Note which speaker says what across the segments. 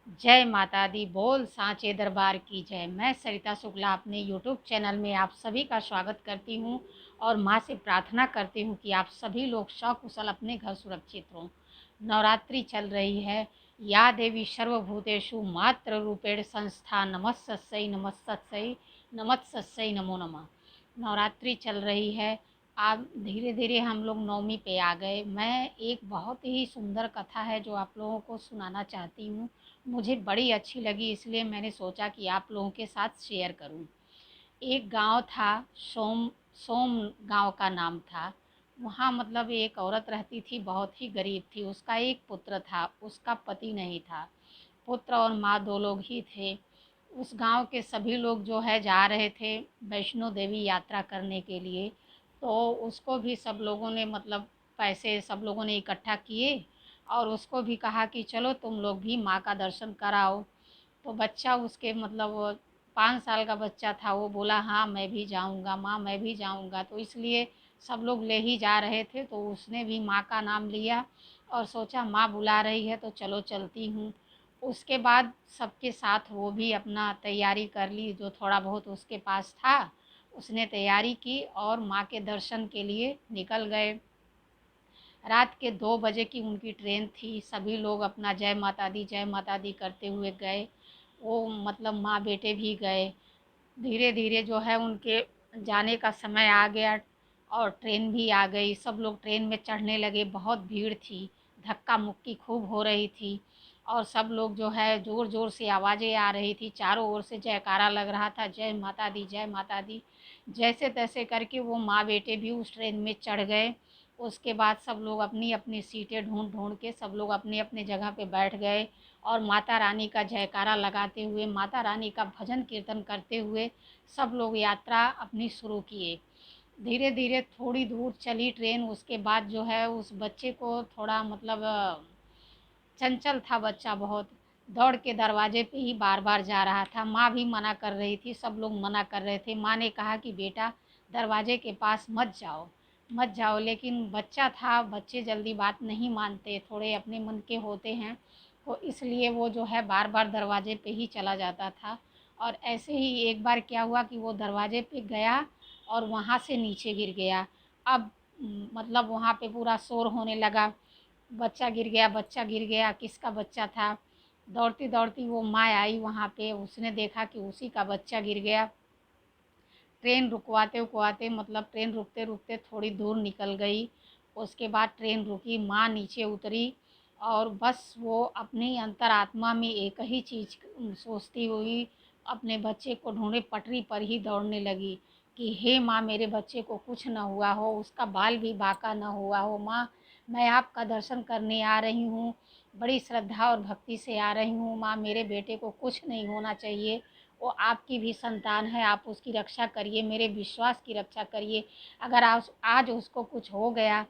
Speaker 1: जय माता दी। बोल सांचे दरबार की जय। मैं सरिता शुक्ला अपने यूट्यूब चैनल में आप सभी का स्वागत करती हूँ और माँ से प्रार्थना करती हूँ कि आप सभी लोग सकुशल अपने घर सुरक्षित हों। नवरात्रि चल रही है। या देवी सर्वभूतेषु मात्र रूपेण संस्था नमस्तस्यै नमस्तस्यै नमस्तस्यै नमो नमः। नवरात्रि चल रही है। आप धीरे धीरे हम लोग नवमी पे आ गए। मैं एक बहुत ही सुंदर कथा है जो आप लोगों को सुनाना चाहती हूँ। मुझे बड़ी अच्छी लगी, इसलिए मैंने सोचा कि आप लोगों के साथ शेयर करूं। एक गांव था, सोम सोम गांव का नाम था। वहाँ मतलब एक औरत रहती थी, बहुत ही गरीब थी। उसका एक पुत्र था, उसका पति नहीं था। पुत्र और माँ दो लोग ही थे। उस गांव के सभी लोग जो है जा रहे थे वैष्णो देवी यात्रा करने के लिए। तो उसको भी सब लोगों ने मतलब पैसे सब लोगों ने इकट्ठा किए और उसको भी कहा कि चलो तुम लोग भी माँ का दर्शन कराओ। तो बच्चा उसके मतलब 5 साल का बच्चा था, वो बोला हाँ मैं भी जाऊँगा माँ, मैं भी जाऊँगा। तो इसलिए सब लोग ले ही जा रहे थे, तो उसने भी माँ का नाम लिया और सोचा माँ बुला रही है तो चलो चलती हूँ। उसके बाद सबके साथ वो भी अपना तैयारी कर ली, जो थोड़ा बहुत उसके पास था उसने तैयारी की और माँ के दर्शन के लिए निकल गए। रात के 2 बजे की उनकी ट्रेन थी। सभी लोग अपना जय माता दी करते हुए गए। वो मतलब माँ बेटे भी गए। धीरे धीरे जो है उनके जाने का समय आ गया और ट्रेन भी आ गई। सब लोग ट्रेन में चढ़ने लगे। बहुत भीड़ थी, धक्का मुक्की खूब हो रही थी और सब लोग जो है ज़ोर ज़ोर से आवाज़ें आ रही थी, चारों ओर से जयकारा लग रहा था, जय माता दी जय माता दी। जैसे तैसे करके वो माँ बेटे भी उस ट्रेन में चढ़ गए। उसके बाद सब लोग अपनी अपनी सीटें ढूंढ ढूंढ के सब लोग अपने अपने जगह पे बैठ गए और माता रानी का जयकारा लगाते हुए, माता रानी का भजन कीर्तन करते हुए सब लोग यात्रा अपनी शुरू किए। धीरे धीरे थोड़ी दूर चली ट्रेन। उसके बाद जो है उस बच्चे को थोड़ा मतलब चंचल था बच्चा बहुत, दौड़ के दरवाजे पे ही बार बार जा रहा था। माँ भी मना कर रही थी, सब लोग मना कर रहे थे। माँ ने कहा कि बेटा दरवाजे के पास मत जाओ मत जाओ, लेकिन बच्चा था, बच्चे जल्दी बात नहीं मानते, थोड़े अपने मन के होते हैं। तो इसलिए वो जो है बार बार दरवाजे पे ही चला जाता था। और ऐसे ही एक बार क्या हुआ कि वो दरवाजे पे गया और वहाँ से नीचे गिर गया। अब मतलब वहाँ पे पूरा शोर होने लगा, बच्चा गिर गया बच्चा गिर गया, किसका बच्चा था। दौड़ती दौड़ती वो माँ आई वहाँ पे, उसने देखा कि उसी का बच्चा गिर गया। ट्रेन रुकवाते रुकवाते मतलब ट्रेन रुकते रुकते थोड़ी दूर निकल गई। उसके बाद ट्रेन रुकी, माँ नीचे उतरी और बस वो अपनी अंतरात्मा में एक ही चीज़ सोचती हुई अपने बच्चे को ढूंढे पटरी पर ही दौड़ने लगी कि हे माँ मेरे बच्चे को कुछ न हुआ हो, उसका बाल भी बांका न हुआ हो। माँ मैं आपका दर्शन करने आ रही हूँ, बड़ी श्रद्धा और भक्ति से आ रही हूँ। माँ मेरे बेटे को कुछ नहीं होना चाहिए, वो आपकी भी संतान है, आप उसकी रक्षा करिए, मेरे विश्वास की रक्षा करिए। अगर आज उसको कुछ हो गया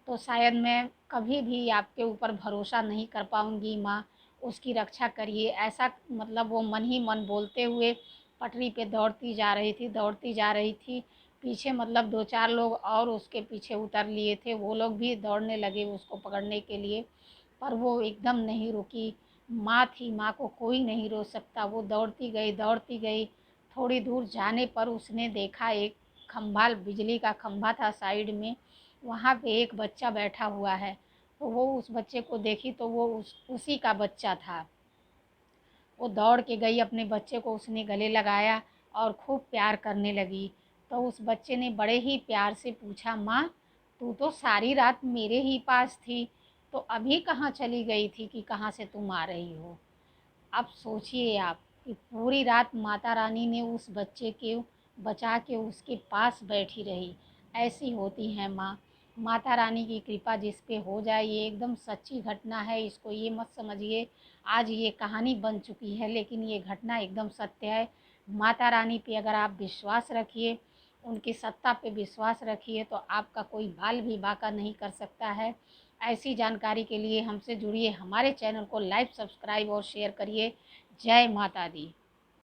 Speaker 1: तो शायद मैं कभी भी आपके ऊपर भरोसा नहीं कर पाऊँगी। माँ उसकी रक्षा करिए। ऐसा मतलब वो मन ही मन बोलते हुए पटरी पे दौड़ती जा रही थी दौड़ती जा रही थी। पीछे मतलब 2-4 लोग और उसके पीछे उतर लिए थे, वो लोग भी दौड़ने लगे उसको पकड़ने के लिए, पर वो एकदम नहीं रुकी। माँ थी, माँ को कोई नहीं रोक सकता। वो दौड़ती गई दौड़ती गई। थोड़ी दूर जाने पर उसने देखा एक खंभा, बिजली का खंभा था साइड में, वहाँ पे एक बच्चा बैठा हुआ है। तो वो उस बच्चे को देखी तो वो उसी का बच्चा था। वो दौड़ के गई, अपने बच्चे को उसने गले लगाया और खूब प्यार करने लगी। तो उस बच्चे ने बड़े ही प्यार से पूछा, माँ तू तो सारी रात मेरे ही पास थी, तो अभी कहाँ चली गई थी कि कहाँ से तुम आ रही हो। अब सोचिए आप कि पूरी रात माता रानी ने उस बच्चे के बचा के उसके पास बैठी रही। ऐसी होती हैं माँ। माता रानी की कृपा जिस पे हो जाए, ये एकदम सच्ची घटना है। इसको ये मत समझिए आज ये कहानी बन चुकी है, लेकिन ये घटना एकदम सत्य है। माता रानी पे अगर आप विश्वास रखिए, उनकी सत्ता पे विश्वास रखिए, तो आपका कोई बाल भी बांका नहीं कर सकता है। ऐसी जानकारी के लिए हमसे जुड़िए, हमारे चैनल को लाइक सब्सक्राइब और शेयर करिए। जय माता दी।